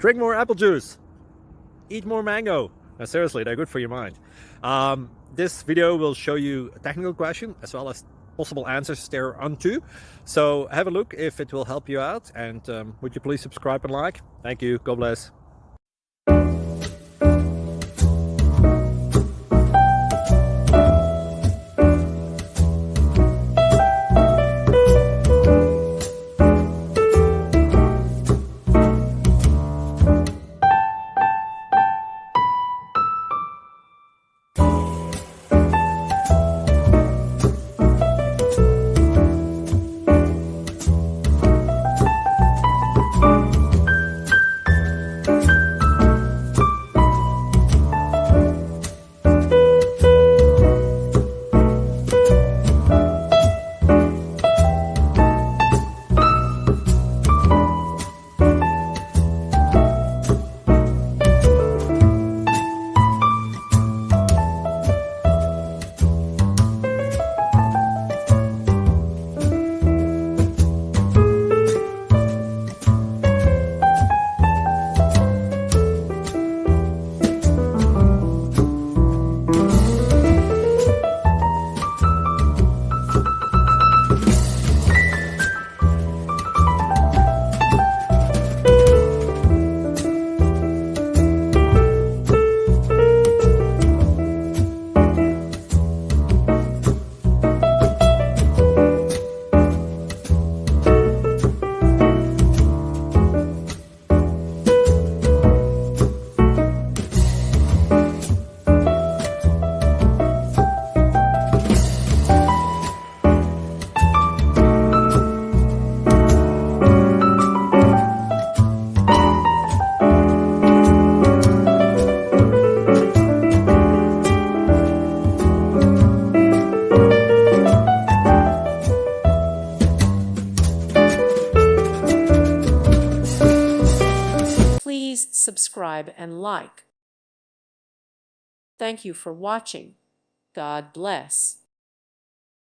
Drink more apple juice. Eat more mango. No, seriously, they're good for your mind. This video will show you a technical question as well as possible answers thereunto. So have a look if it will help you out, and would you please subscribe and like? Thank you. God bless. Please subscribe and like. Thank you for watching. God bless.